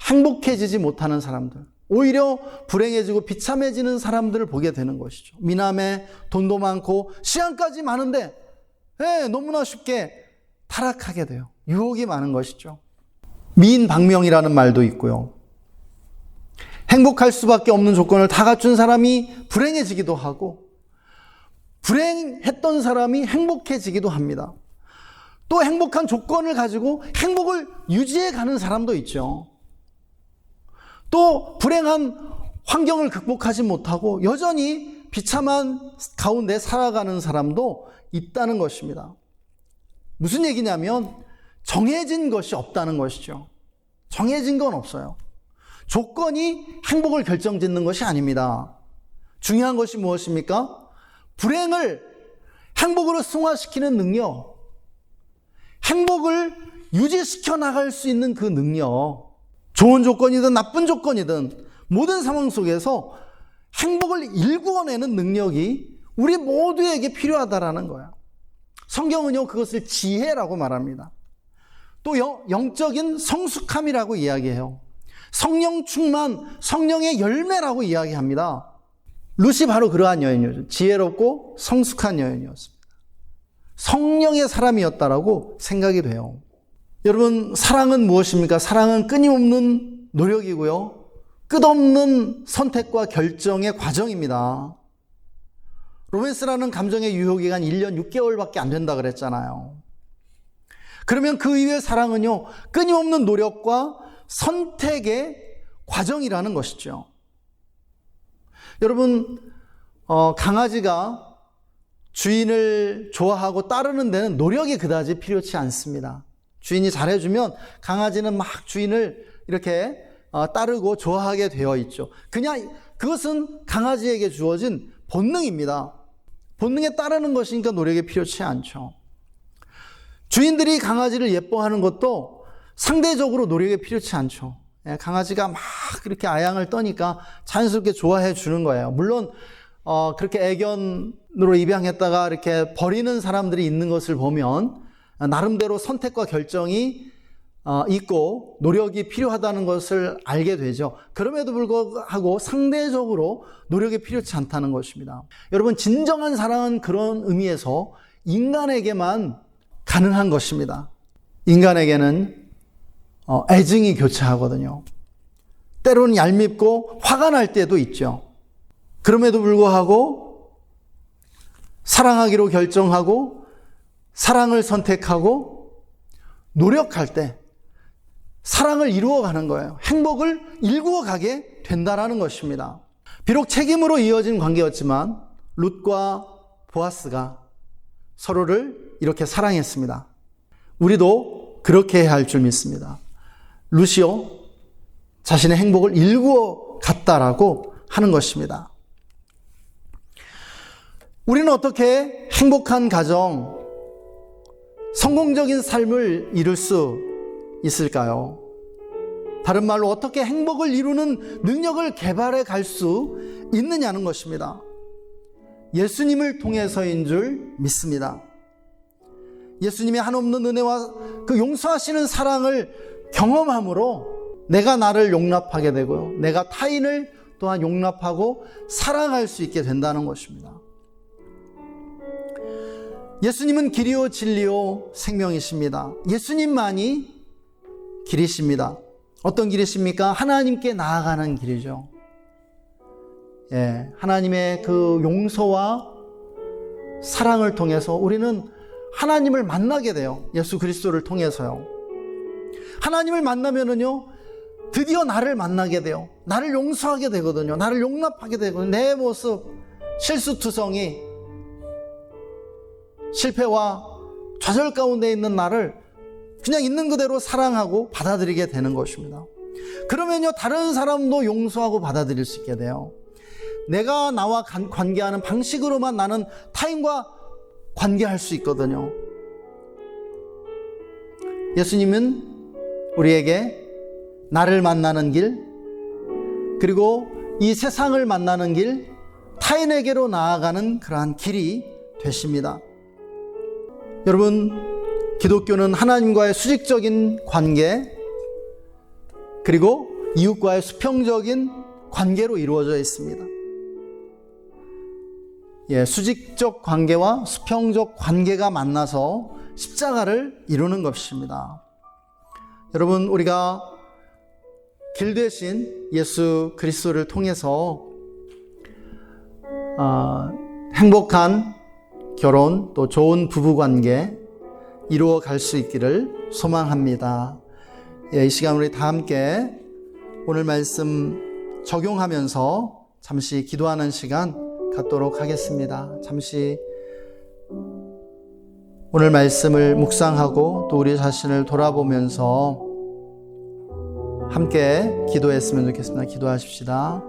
행복해지지 못하는 사람들, 오히려 불행해지고 비참해지는 사람들을 보게 되는 것이죠. 미남에 돈도 많고 시간까지 많은데 너무나 쉽게 타락하게 돼요. 유혹이 많은 것이죠. 미인방명이라는 말도 있고요. 행복할 수밖에 없는 조건을 다 갖춘 사람이 불행해지기도 하고, 불행했던 사람이 행복해지기도 합니다. 또 행복한 조건을 가지고 행복을 유지해 가는 사람도 있죠. 또 불행한 환경을 극복하지 못하고 여전히 비참한 가운데 살아가는 사람도 있다는 것입니다. 무슨 얘기냐면 정해진 것이 없다는 것이죠. 정해진 건 없어요. 조건이 행복을 결정짓는 것이 아닙니다. 중요한 것이 무엇입니까? 불행을 행복으로 승화시키는 능력, 행복을 유지시켜 나갈 수 있는 그 능력, 좋은 조건이든 나쁜 조건이든 모든 상황 속에서 행복을 일구어내는 능력이 우리 모두에게 필요하다라는 거야. 성경은요, 그것을 지혜라고 말합니다. 또 영적인 성숙함이라고 이야기해요. 성령 충만, 성령의 열매라고 이야기합니다. 룻이 바로 그러한 여인이었죠. 지혜롭고 성숙한 여인이었습니다. 성령의 사람이었다라고 생각이 돼요. 여러분, 사랑은 무엇입니까? 사랑은 끊임없는 노력이고요, 끝없는 선택과 결정의 과정입니다. 로맨스라는 감정의 유효기간 1년 6개월밖에 안 된다 그랬잖아요. 그러면 그 이후의 사랑은요, 끊임없는 노력과 선택의 과정이라는 것이죠. 여러분, 강아지가 주인을 좋아하고 따르는 데는 노력이 그다지 필요치 않습니다. 주인이 잘해주면 강아지는 막 주인을 이렇게 따르고 좋아하게 되어 있죠. 그냥 그것은 강아지에게 주어진 본능입니다. 본능에 따르는 것이니까 노력이 필요치 않죠. 주인들이 강아지를 예뻐하는 것도 상대적으로 노력이 필요치 않죠. 강아지가 막 그렇게 아양을 떠니까 자연스럽게 좋아해 주는 거예요. 물론 그렇게 애견으로 입양했다가 이렇게 버리는 사람들이 있는 것을 보면 나름대로 선택과 결정이 있고 노력이 필요하다는 것을 알게 되죠. 그럼에도 불구하고 상대적으로 노력이 필요치 않다는 것입니다. 여러분, 진정한 사랑은 그런 의미에서 인간에게만 가능한 것입니다. 인간에게는 애증이 교차하거든요. 때로는 얄밉고 화가 날 때도 있죠. 그럼에도 불구하고 사랑하기로 결정하고 사랑을 선택하고 노력할 때 사랑을 이루어가는 거예요. 행복을 일구어가게 된다라는 것입니다. 비록 책임으로 이어진 관계였지만 룻과 보아스가 서로를 이렇게 사랑했습니다. 우리도 그렇게 해야 할 줄 믿습니다. 룻이요, 자신의 행복을 일구어 갔다라고 하는 것입니다. 우리는 어떻게 행복한 가정, 성공적인 삶을 이룰 수 있을까요? 다른 말로 어떻게 행복을 이루는 능력을 개발해 갈 수 있느냐는 것입니다. 예수님을 통해서인 줄 믿습니다. 예수님의 한없는 은혜와 그 용서하시는 사랑을 경험함으로 내가 나를 용납하게 되고요, 내가 타인을 또한 용납하고 사랑할 수 있게 된다는 것입니다. 예수님은 길이요 진리요 생명이십니다. 예수님만이 길이십니다. 어떤 길이십니까? 하나님께 나아가는 길이죠. 하나님의 그 용서와 사랑을 통해서 우리는 하나님을 만나게 돼요. 예수 그리스도를 통해서요. 하나님을 만나면은요, 드디어 나를 만나게 돼요. 나를 용서하게 되거든요. 나를 용납하게 되거든요. 내 모습, 실수투성이, 실패와 좌절 가운데 있는 나를 그냥 있는 그대로 사랑하고 받아들이게 되는 것입니다. 그러면요, 다른 사람도 용서하고 받아들일 수 있게 돼요. 내가 나와 관계하는 방식으로만 나는 타인과 관계할 수 있거든요. 예수님은 우리에게 나를 만나는 길, 그리고 이 세상을 만나는 길, 타인에게로 나아가는 그러한 길이 되십니다. 여러분, 기독교는 하나님과의 수직적인 관계, 그리고 이웃과의 수평적인 관계로 이루어져 있습니다. 수직적 관계와 수평적 관계가 만나서 십자가를 이루는 것입니다. 여러분, 우리가 길 대신 예수 그리스도를 통해서 행복한 결혼, 또 좋은 부부관계 이루어 갈 수 있기를 소망합니다. 이 시간 우리 다 함께 오늘 말씀 적용하면서 잠시 기도하는 시간 갖도록 하겠습니다. 잠시 오늘 말씀을 묵상하고 또 우리 자신을 돌아보면서 함께 기도했으면 좋겠습니다. 기도하십시다.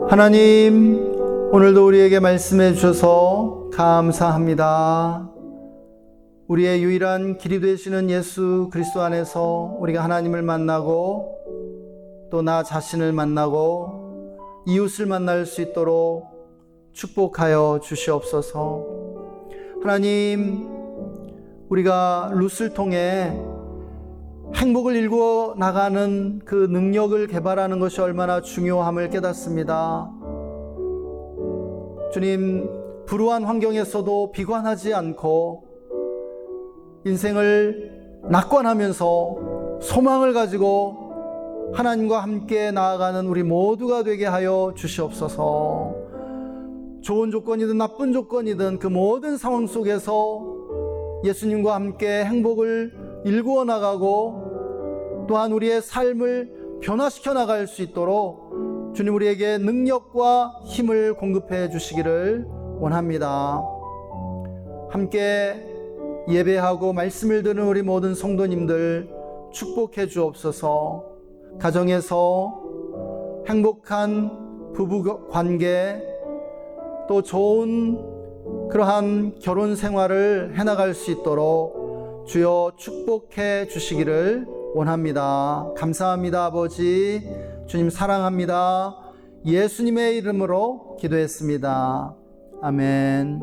하나님, 오늘도 우리에게 말씀해 주셔서 감사합니다. 우리의 유일한 길이 되시는 예수 그리스도 안에서 우리가 하나님을 만나고 또 나 자신을 만나고 이웃을 만날 수 있도록 축복하여 주시옵소서. 하나님, 우리가 룻을 통해 행복을 일구어 나가는 그 능력을 개발하는 것이 얼마나 중요함을 깨닫습니다. 주님, 불우한 환경에서도 비관하지 않고 인생을 낙관하면서 소망을 가지고 하나님과 함께 나아가는 우리 모두가 되게 하여 주시옵소서. 좋은 조건이든 나쁜 조건이든 그 모든 상황 속에서 예수님과 함께 행복을 일구어 나가고 또한 우리의 삶을 변화시켜 나갈 수 있도록 주님 우리에게 능력과 힘을 공급해 주시기를 원합니다. 함께 예배하고 말씀을 듣는 우리 모든 성도님들 축복해 주옵소서. 가정에서 행복한 부부 관계 또 좋은 그러한 결혼 생활을 해나갈 수 있도록 주여 축복해 주시기를 원합니다. 감사합니다. 아버지, 주님 사랑합니다. 예수님의 이름으로 기도했습니다. 아멘.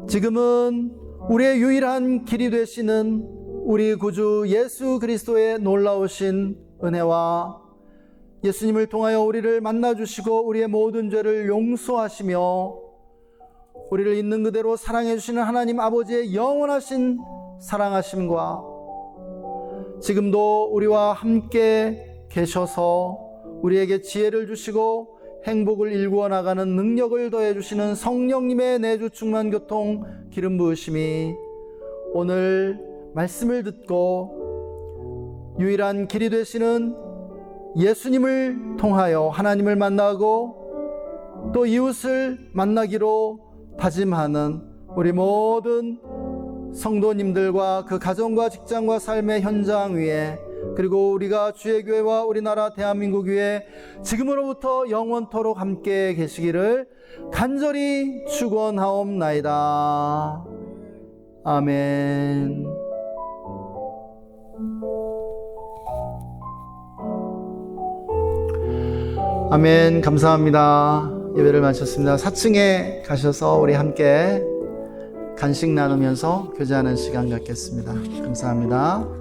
지금은 우리의 유일한 길이 되시는 우리 구주 예수 그리스도의 놀라우신 은혜와 예수님을 통하여 우리를 만나주시고 우리의 모든 죄를 용서하시며 우리를 있는 그대로 사랑해 주시는 하나님 아버지의 영원하신 사랑하심과 지금도 우리와 함께 계셔서 우리에게 지혜를 주시고 행복을 일구어 나가는 능력을 더해 주시는 성령님의 내주 충만 교통 기름 부으심이 오늘 말씀을 듣고 유일한 길이 되시는 예수님을 통하여 하나님을 만나고 또 이웃을 만나기로 다짐하는 우리 모든 성도님들과 그 가정과 직장과 삶의 현장 위에 그리고 우리가 주의 교회와 우리나라 대한민국 위에 지금으로부터 영원토록 함께 계시기를 간절히 축원하옵나이다. 아멘. 아멘. 감사합니다. 예배를 마쳤습니다. 4층에 가셔서 우리 함께 간식 나누면서 교제하는 시간 갖겠습니다. 감사합니다.